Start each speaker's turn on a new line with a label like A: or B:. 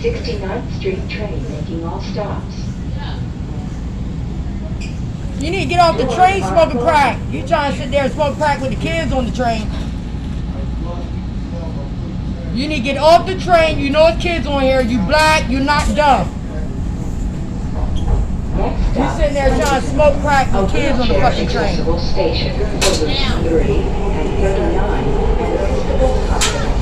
A: 69th Street train making all stops.
B: You need to get off the train smoking crack. You trying to sit there and smoke crack with the kids on the train. You need to get off the train. You know it's kids on here. You black. You're not dumb. You sitting there trying to smoke crack with kids on the fucking train.
A: Station, 3 and 39, and